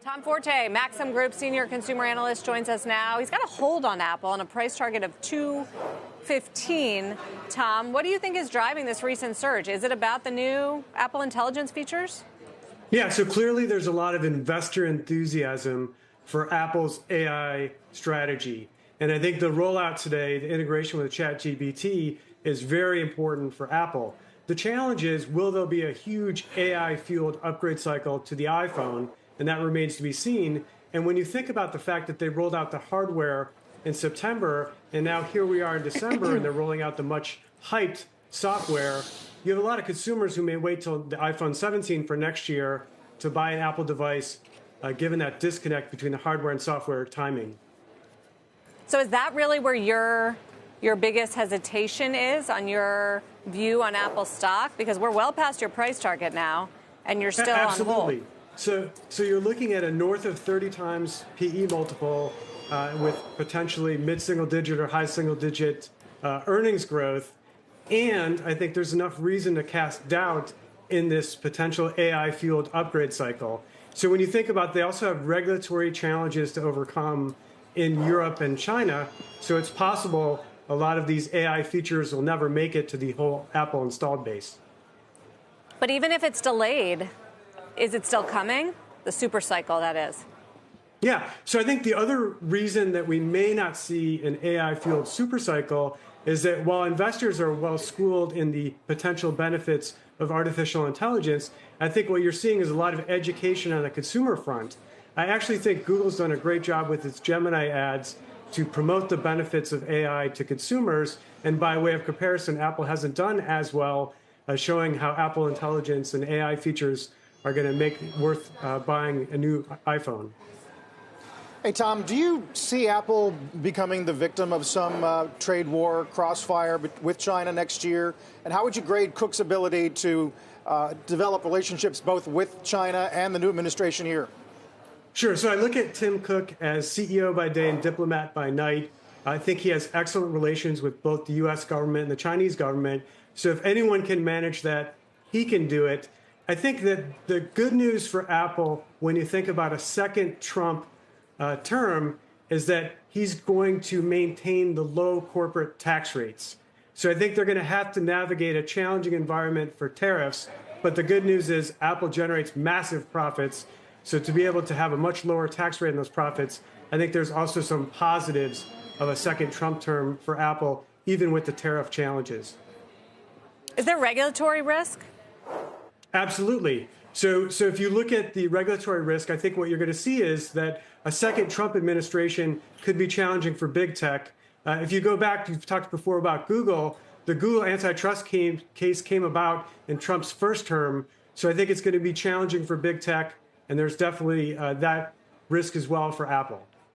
Tom Forte, Maxim Group senior consumer analyst, joins us now. He's got a hold on Apple and a price target of $215. Tom, what do you think is driving this recent surge? Is it about the new Apple Intelligence features? Yeah, so clearly there's a lot of investor enthusiasm for Apple's AI strategy. And I think the rollout today, the integration with ChatGPT, is very important for Apple. The challenge is, will there be a huge AI-fueled upgrade cycle to the iPhone? And that remains to be seen. And when you think about the fact that they rolled out the hardware in September, and now here we are in December, and they're rolling out the much hyped software, you have a lot of consumers who may wait till the iPhone 17 for next year to buy an Apple device, given that disconnect between the hardware and software timing. So is that really where your biggest hesitation is on your view on Apple stock? Because we're well past your price target now, and you're still on hold. So you're looking at a north of 30 times PE multiple with potentially mid-single digit or high single digit earnings growth. And I think there's enough reason to cast doubt in this potential AI-fueled upgrade cycle. So when you think about, they also have regulatory challenges to overcome in Europe and China. So it's possible a lot of these AI features will never make it to the whole Apple installed base. But even if it's delayed, is it still coming? The super cycle, that is. Yeah. So I think the other reason that we may not see an AI-fueled super cycle is that while investors are well schooled in the potential benefits of artificial intelligence, I think what you're seeing is a lot of education on the consumer front. I actually think Google's done a great job with its Gemini ads to promote the benefits of AI to consumers. And by way of comparison, Apple hasn't done as well, showing how Apple Intelligence and AI features are going to make it worth buying a new iPhone. Hey, Tom, do you see Apple becoming the victim of some trade war crossfire with China next year? And how would you grade Cook's ability to develop relationships both with China and the new administration here? Sure. So I look at Tim Cook as CEO by day and diplomat by night. I think he has excellent relations with both the U.S. government and the Chinese government. So if anyone can manage that, he can do it. I think that the good news for Apple, when you think about a second Trump term, is that he's going to maintain the low corporate tax rates. So I think they're going to have to navigate a challenging environment for tariffs. But the good news is Apple generates massive profits. So to be able to have a much lower tax rate on those profits, I think there's also some positives of a second Trump term for Apple, even with the tariff challenges. Is there regulatory risk? Absolutely. So if you look at the regulatory risk, I think what you're going to see is that a second Trump administration could be challenging for big tech. If you go back, you've talked before about Google. The Google antitrust case came about in Trump's first term. So I think it's going to be challenging for big tech. And there's definitely that risk as well for Apple.